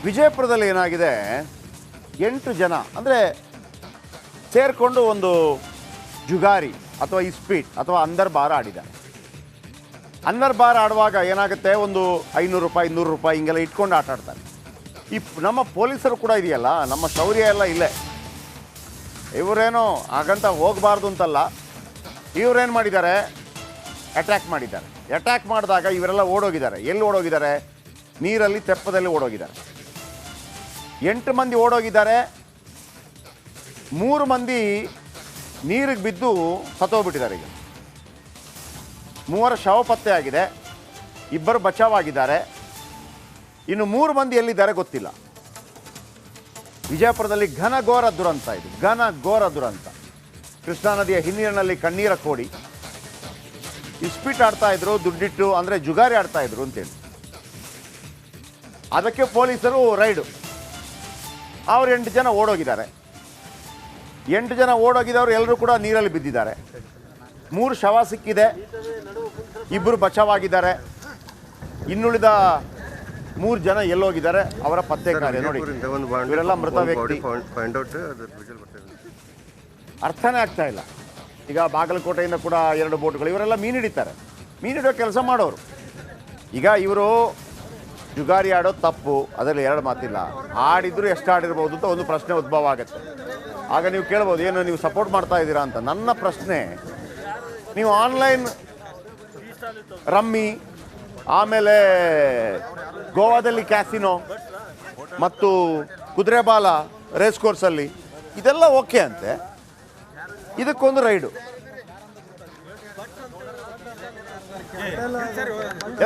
ವಿಜಯಪುರದಲ್ಲಿ ಏನಾಗಿದೆ, 8 ಜನ ಅಂದರೆ ಸೇರಿಕೊಂಡು ಒಂದು ಜುಗಾರಿ ಅಥವಾ ಇಸ್ಪೀಟ್ ಅಥವಾ ಅಂದರ್ ಬಾರ್ ಆಡಿದ್ದಾರೆ. ಅಂದರ್ ಬಾರ್ ಆಡುವಾಗ ಏನಾಗುತ್ತೆ, ಒಂದು 500 ರೂಪಾಯಿ 100 ರೂಪಾಯಿ ಹಿಂಗೆಲ್ಲ ಇಟ್ಕೊಂಡು ಆಟ ಆಡ್ತಾರೆ. ನಮ್ಮ ಪೊಲೀಸರು ಕೂಡ ಇದೆಯಲ್ಲ, ನಮ್ಮ ಶೌರ್ಯ ಎಲ್ಲ ಇಲ್ಲೇ. ಇವರೇನೋ ಹಾಗಂತ ಹೋಗಬಾರ್ದು ಅಂತಲ್ಲ, ಇವರೇನು ಮಾಡಿದ್ದಾರೆ, ಅಟ್ಯಾಕ್ ಮಾಡಿದ್ದಾರೆ. ಅಟ್ಯಾಕ್ ಮಾಡಿದಾಗ ಇವರೆಲ್ಲ ಓಡೋಗಿದ್ದಾರೆ. ಎಲ್ಲಿ ಓಡೋಗಿದ್ದಾರೆ? ನೀರಲ್ಲಿ ತೆಪ್ಪದಲ್ಲಿ ಓಡೋಗಿದ್ದಾರೆ. 8 ಮಂದಿ ಓಡೋಗಿದ್ದಾರೆ. 3 ಮಂದಿ ನೀರಿಗೆ ಬಿದ್ದು ಸತ್ತೋಗ್ಬಿಟ್ಟಿದ್ದಾರೆ. ಈಗ 3 ಶವ ಪತ್ತೆ ಆಗಿದೆ, 2 ಬಚಾವಾಗಿದ್ದಾರೆ. ಇನ್ನು 3 ಮಂದಿ ಎಲ್ಲಿದ್ದಾರೆ ಗೊತ್ತಿಲ್ಲ. ವಿಜಯಪುರದಲ್ಲಿ ಘನಘೋರ ದುರಂತ ಇದು, ಘನಘೋರ ದುರಂತ. ಕೃಷ್ಣಾ ನದಿಯ ಹಿನ್ನೀರಿನಲ್ಲಿ ಕಣ್ಣೀರ ಕೋಡಿ ಇಸ್ಪೀಟ್ ಆಡ್ತಾಯಿದ್ರು, ದುಡ್ಡಿಟ್ಟು ಅಂದರೆ ಜುಗಾರಿ ಆಡ್ತಾಯಿದ್ರು ಅಂತೇಳಿ. ಅದಕ್ಕೆ ಪೊಲೀಸರು ರೈಡು. ಅವರು 8 ಜನ ಓಡೋಗಿದ್ದಾರೆ. 8 ಜನ ಓಡೋಗಿದ್ದವರು ಎಲ್ಲರೂ ಕೂಡ ನೀರಲ್ಲಿ ಬಿದ್ದಿದ್ದಾರೆ. 3 ಶವ ಸಿಕ್ಕಿದೆ, 2 ಬಚಾವಾಗಿದ್ದಾರೆ. ಇನ್ನುಳಿದ 3 ಜನ ಎಲ್ಲೋಗಿದ್ದಾರೆ, ಅವರ ಪತ್ತೆ ಕಾರ್ಯ ನೋಡಿ. ಇವರೆಲ್ಲ ಮೃತ ವ್ಯಕ್ತಿ. ಅರ್ಥನೇ ಆಗ್ತಾ ಇಲ್ಲ. ಈಗ ಬಾಗಲಕೋಟೆಯಿಂದ ಕೂಡ 2 ಬೋಟ್ಗಳು, ಇವರೆಲ್ಲ ಮೀನು ಹಿಡಿತಾರೆ, ಮೀನು ಹಿಡಿಯೋ ಕೆಲಸ ಮಾಡೋರು. ಈಗ ಇವರು ಜುಗಾರಿ ಆಡೋದು ತಪ್ಪು, ಅದರಲ್ಲಿ 2 ಮಾತಿಲ್ಲ. ಆಡಿದ್ರು ಎಷ್ಟು ಆಡಿರ್ಬೋದು ಅಂತ ಒಂದು ಪ್ರಶ್ನೆ ಉದ್ಭವ ಆಗುತ್ತೆ. ಆಗ ನೀವು ಕೇಳ್ಬೋದು, ಏನು ನೀವು ಸಪೋರ್ಟ್ ಮಾಡ್ತಾ ಇದ್ದೀರಾ ಅಂತ. ನನ್ನ ಪ್ರಶ್ನೆ, ನೀವು ಆನ್ಲೈನ್ ರಮ್ಮಿ, ಆಮೇಲೆ ಗೋವಾದಲ್ಲಿ ಕ್ಯಾಸಿನೋ ಮತ್ತು ಕುದುರೆಬಾಲ ರೇಸ್ ಕೋರ್ಸಲ್ಲಿ ಇದೆಲ್ಲ ಓಕೆ ಅಂತೆ, ಇದಕ್ಕೊಂದು ರೈಡು.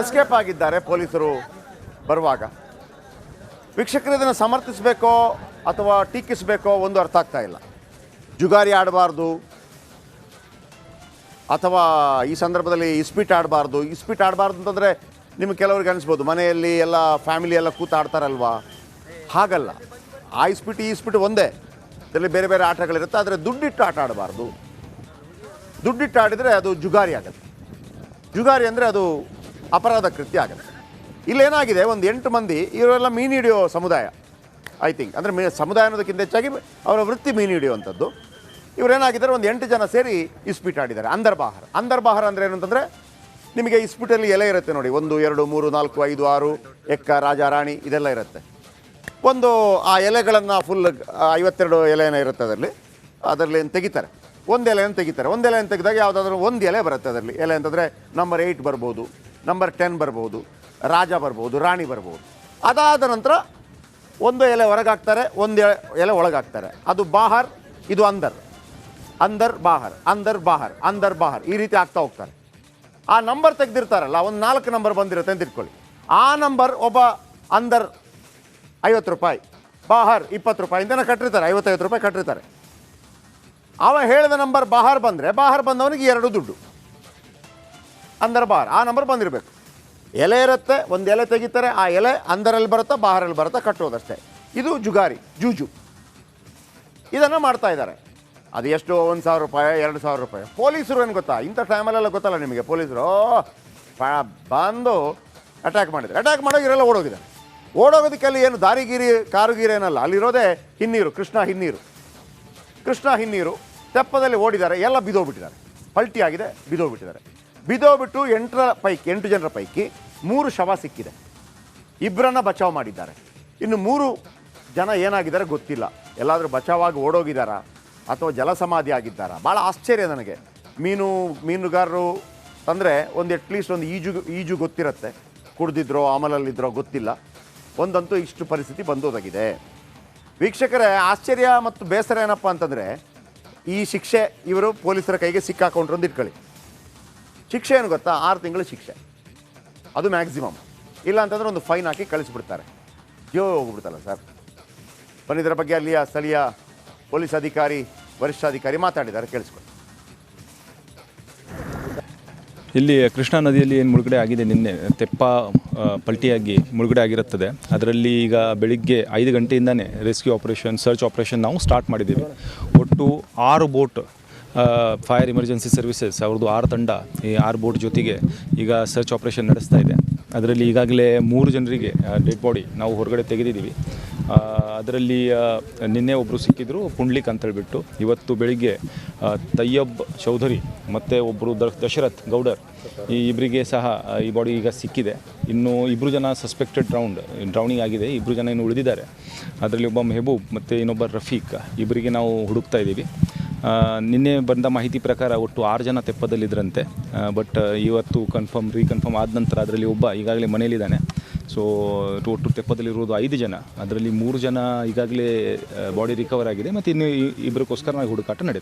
ಎಸ್ಕೇಪ್ ಆಗಿದ್ದಾರೆ ಪೊಲೀಸರು ಬರುವಾಗ. ವೀಕ್ಷಕರು ಇದನ್ನು ಸಮರ್ಥಿಸಬೇಕೋ ಅಥವಾ ಟೀಕಿಸಬೇಕೋ ಒಂದು ಅರ್ಥ ಆಗ್ತಾ ಇಲ್ಲ. ಜುಗಾರಿ ಆಡಬಾರ್ದು ಅಥವಾ ಈ ಸಂದರ್ಭದಲ್ಲಿ ಇಸ್ಪೀಟ್ ಆಡಬಾರ್ದು. ಇಸ್ಪೀಟ್ ಆಡಬಾರ್ದು ಅಂತಂದರೆ ನಿಮಗೆ ಕೆಲವ್ರಿಗೆ ಅನಿಸ್ಬೋದು, ಮನೆಯಲ್ಲಿ ಎಲ್ಲ ಫ್ಯಾಮಿಲಿ ಎಲ್ಲ ಕೂತು ಆಡ್ತಾರಲ್ವಾ. ಹಾಗಲ್ಲ, ಆ ಇಸ್ಪೀಟ್ ಈ ಇಸ್ಪೀಟ್ ಒಂದೇ, ಇದರಲ್ಲಿ ಬೇರೆ ಬೇರೆ ಆಟಗಳಿರುತ್ತೆ. ಆದರೆ ದುಡ್ಡಿಟ್ಟು ಆಟ ಆಡಬಾರ್ದು. ದುಡ್ಡಿಟ್ಟು ಆಡಿದರೆ ಅದು ಜುಗಾರಿ ಆಗುತ್ತೆ. ಜುಗಾರಿ ಅಂದರೆ ಅದು ಅಪರಾಧ ಕೃತ್ಯ ಆಗುತ್ತೆ. ಇಲ್ಲೇನಾಗಿದೆ, ಒಂದು 8 ಮಂದಿ, ಇವರೆಲ್ಲ ಮೀನು ಹಿಡಿಯೋ ಸಮುದಾಯ ಐ ಥಿಂಕ್. ಅಂದರೆ ಸಮುದಾಯ ಅನ್ನೋದಕ್ಕಿಂತ ಹೆಚ್ಚಾಗಿ ಅವರ ವೃತ್ತಿ ಮೀನು ಹಿಡಿಯುವಂಥದ್ದು. ಇವರೇನಾಗಿದ್ದಾರೆ, ಒಂದು 8 ಜನ ಸೇರಿ ಇಸ್ಪೀಟ್ ಆಡಿದ್ದಾರೆ. ಅಂದರ್ ಬಾಹರ್. ಅಂದರ್ ಬಾಹರ್ ಅಂದರೆ ಏನು ಅಂತಂದರೆ, ನಿಮಗೆ ಇಸ್ಪೀಟಲ್ಲಿ ಎಲೆ ಇರುತ್ತೆ ನೋಡಿ, 1 2 3 4 5 6 ಎಕ್ಕ ರಾಜ ರಾಣಿ ಇದೆಲ್ಲ ಇರುತ್ತೆ. ಒಂದು ಆ ಎಲೆಗಳನ್ನು ಫುಲ್ 52 ಎಲೆನ ಇರುತ್ತೆ ಅದರಲ್ಲಿ ತೆಗಿತಾರೆ. ಒಂದು ಎಲೆಯನ್ನು ತೆಗಿತಾರೆ. ಒಂದು ಎಲೆಯನ್ನು ತೆಗೆದಾಗ ಯಾವುದಾದ್ರೂ ಒಂದು ಎಲೆ ಬರುತ್ತೆ ಅದರಲ್ಲಿ. ಎಲೆ ಅಂತಂದರೆ ನಂಬರ್ 8 ಬರ್ಬೋದು, ನಂಬರ್ 10 ಬರ್ಬೋದು, ರಾಜ ಬರ್ಬೋದು, ರಾಣಿ ಬರ್ಬೋದು. ಅದಾದ ನಂತರ ಒಂದು ಎಲೆ ಹೊರಗಾಕ್ತಾರೆ, ಒಂದು ಎಲೆ ಒಳಗಾಕ್ತಾರೆ. ಅದು ಬಾಹರ್, ಇದು ಅಂದರ್. ಅಂದರ್ ಬಾಹರ್, ಅಂದರ್ ಬಾಹರ್, ಅಂದರ್ ಬಾಹರ್, ಈ ರೀತಿ ಆಗ್ತಾ ಹೋಗ್ತಾರೆ. ಆ ನಂಬರ್ ತೆಗೆದಿರ್ತಾರಲ್ಲ, ಒಂದು 4 ನಂಬರ್ ಬಂದಿರುತ್ತೆ ಅಂತ ಇಟ್ಕೊಳ್ಳಿ. ಆ ನಂಬರ್ ಒಬ್ಬ ಅಂದರ್ 50 ರೂಪಾಯಿ, ಬಾಹರ್ 20 ರೂಪಾಯಿ ಇಂದನೇ ಕಟ್ಟಿರ್ತಾರೆ, 50 ರೂಪಾಯಿ ಕಟ್ಟಿರ್ತಾರೆ. ಅವ ಹೇಳಿದ ನಂಬರ್ ಬಾಹರ್ ಬಂದರೆ, ಬಾಹರ್ ಬಂದವನಿಗೆ 2 ದುಡ್ಡು. ಅಂದರ್ ಬಾಹರ್ ಆ ನಂಬರ್ ಬಂದಿರಬೇಕು. ಎಲೆ ಇರುತ್ತೆ, ಒಂದು ಎಲೆ ತೆಗಿತಾರೆ, ಆ ಎಲೆ ಅಂದರಲ್ಲಿ ಬರುತ್ತಾ ಬಾಹರಲ್ಲಿ ಬರುತ್ತಾ ಕಟ್ಟೋದಷ್ಟೇ. ಇದು ಜುಗಾರಿ, ಜೂಜು. ಇದನ್ನು ಮಾಡ್ತಾ ಇದ್ದಾರೆ. ಅದು ಎಷ್ಟು, 1000 ರೂಪಾಯಿ 2000 ರೂಪಾಯಿ. ಪೊಲೀಸರು ಏನು ಗೊತ್ತಾ, ಇಂಥ ಟೈಮಲ್ಲೆಲ್ಲ ಗೊತ್ತಲ್ಲ ನಿಮಗೆ, ಪೊಲೀಸರು ಬಂದು ಅಟ್ಯಾಕ್ ಮಾಡಿದ್ದಾರೆ. ಅಟ್ಯಾಕ್ ಮಾಡೋಕೆ ಇವರೆಲ್ಲ ಓಡೋಗಿದ್ದಾರೆ. ಓಡೋಗೋದಕ್ಕೆಲ್ಲಿ ಏನು ದಾರಿಗಿರಿ ಕಾರುಗಿರಿ ಏನಲ್ಲ, ಅಲ್ಲಿರೋದೇ ಹಿನ್ನೀರು, ಕೃಷ್ಣಾ ಹಿನ್ನೀರು. ಕೃಷ್ಣಾ ಹಿನ್ನೀರು ತೆಪ್ಪದಲ್ಲಿ ಓಡಿದ್ದಾರೆ. ಎಲ್ಲ ಬಿದ್ದೋಗ್ಬಿಟ್ಟಿದ್ದಾರೆ, ಪಲ್ಟಿ ಆಗಿದೆ, ಬಿದ್ದೋಗ್ಬಿಟ್ಟಿದ್ದಾರೆ. ಬಿದ್ದೋಗ್ಬಿಟ್ಟು 8 ಜನರ ಪೈಕಿ 3 ಶವ ಸಿಕ್ಕಿದೆ, 2ರನ್ನ ಬಚಾವ್ ಮಾಡಿದ್ದಾರೆ. ಇನ್ನು 3 ಜನ ಏನಾಗಿದ್ದಾರೆ ಗೊತ್ತಿಲ್ಲ. ಎಲ್ಲಾದರೂ ಬಚಾವಾಗಿ ಓಡೋಗಿದ್ದಾರಾ ಅಥವಾ ಜಲಸಮಾಧಿ ಆಗಿದ್ದಾರಾ? ಭಾಳ ಆಶ್ಚರ್ಯ ನನಗೆ. ಮೀನುಗಾರರು ಅಂದರೆ ಒಂದು ಅಟ್ಲೀಸ್ಟ್ ಒಂದು ಈಜು ಗೊತ್ತಿರುತ್ತೆ, ಕುಡ್ದಿದ್ರೋ ಆಮಲಲ್ಲಿದ್ದರೋ ಗೊತ್ತಿಲ್ಲ. ಒಂದಂತೂ ಇಷ್ಟು ಪರಿಸ್ಥಿತಿ ಬಂದೋದಾಗಿದೆ. ವೀಕ್ಷಕರೇ, ಆಶ್ಚರ್ಯ ಮತ್ತು ಬೇಸರ ಏನಪ್ಪ ಅಂತಂದರೆ, ಈ ಶಿಕ್ಷೆ ಇವರು ಪೊಲೀಸರ ಕೈಗೆ ಸಿಕ್ಕಾಕೊಂಡ್ರು ಅಂತ ಇಟ್ಕೊಳ್ಳಿ. ಶಿಕ್ಷೆ ಏನು ಗೊತ್ತಾ, 6 ತಿಂಗಳು ಶಿಕ್ಷೆ, ಅದು ಮ್ಯಾಕ್ಸಿಮಮ್. ಇಲ್ಲ ಅಂತಂದರೆ ಒಂದು ಫೈನ್ ಹಾಕಿ ಕಳಿಸ್ಬಿಡ್ತಾರೆ. ಜೀವ ಹೋಗ್ಬಿಡ್ತಲ್ಲ ಸರ್. ಬನ್ನಿ, ಇದರ ಬಗ್ಗೆ ಅಲ್ಲಿಯ ಸ್ಥಳೀಯ ಪೊಲೀಸ್ ಅಧಿಕಾರಿ, ವರಿಷ್ಠಾಧಿಕಾರಿ ಮಾತಾಡಿದ್ದಾರೆ, ಕೇಳಿಸ್ಕೊಳ್ಳಿ. ಇಲ್ಲಿ ಕೃಷ್ಣಾ ನದಿಯಲ್ಲಿ ಏನು ಮುಳುಗಡೆ ಆಗಿದೆ, ನಿನ್ನೆ ತೆಪ್ಪ ಪಲ್ಟಿಯಾಗಿ ಮುಳುಗಡೆ ಆಗಿರುತ್ತದೆ. ಅದರಲ್ಲಿ ಈಗ ಬೆಳಿಗ್ಗೆ 5 ಗಂಟೆಯಿಂದನೇ ರೆಸ್ಕ್ಯೂ ಆಪರೇಷನ್, ಸರ್ಚ್ ಆಪರೇಷನ್ ನಾವು ಸ್ಟಾರ್ಟ್ ಮಾಡಿದ್ದೀವಿ. ಒಟ್ಟು 6 ಬೋಟ್, ಫೈರ್ ಎಮರ್ಜೆನ್ಸಿ ಸರ್ವಿಸಸ್ ಅವ್ರದ್ದು 6 ತಂಡ, ಈ 6 ಬೋಟ್ ಜೊತೆಗೆ ಈಗ ಸರ್ಚ್ ಆಪರೇಷನ್ ನಡೆಸ್ತಾ ಇದೆ. ಅದರಲ್ಲಿ ಈಗಾಗಲೇ 3 ಜನರಿಗೆ ಡೆಡ್ ಬಾಡಿ ನಾವು ಹೊರಗಡೆ ತೆಗೆದಿದ್ದೀವಿ. ಅದರಲ್ಲಿ ನಿನ್ನೆ ಒಬ್ಬರು ಸಿಕ್ಕಿದ್ರು, ಪುಂಡ್ಲಿಕ್ ಅಂತೇಳ್ಬಿಟ್ಟು. ಇವತ್ತು ಬೆಳಿಗ್ಗೆ ತಯ್ಯಬ್ ಚೌಧರಿ ಮತ್ತು ಒಬ್ಬರು ದಶರಥ್ ಗೌಡರ್, ಈ ಇಬ್ಬರಿಗೆ ಸಹ ಈ ಬಾಡಿ ಈಗ ಸಿಕ್ಕಿದೆ. ಇನ್ನು 2 ಜನ ಸಸ್ಪೆಕ್ಟೆಡ್ ಡ್ರೌನಿಂಗ್ ಆಗಿದೆ, 2 ಜನ ಇನ್ನು ಉಳಿದಿದ್ದಾರೆ. ಅದರಲ್ಲಿ ಒಬ್ಬ ಮೆಹಬೂಬ್ ಮತ್ತು ಇನ್ನೊಬ್ಬ ರಫೀಕ್, ಇಬ್ಬರಿಗೆ ನಾವು ಹುಡುಕ್ತಾ ಇದ್ದೀವಿ. ನಿನ್ನೆ ಬಂದ ಮಾಹಿತಿ ಪ್ರಕಾರ ಒಟ್ಟು 6 ಜನ ತೆಪ್ಪದಲ್ಲಿದ್ದರಂತೆ. ಬಟ್ ಇವತ್ತು ರೀಕನ್ಫರ್ಮ್ ಆದ ನಂತರ ಅದರಲ್ಲಿ ಒಬ್ಬ ಈಗಾಗಲೇ ಮನೆಯಲ್ಲಿದ್ದಾನೆ. ಸೊ ಒಟ್ಟು ತೆಪ್ಪದಲ್ಲಿರುವುದು 5 ಜನ. ಅದರಲ್ಲಿ 3 ಜನ ಈಗಾಗಲೇ ಬಾಡಿ ರಿಕವರ್ ಆಗಿದೆ ಮತ್ತು ಇನ್ನು 2 ಹುಡುಕಾಟ ನಡೀತಾ ಇದೆ.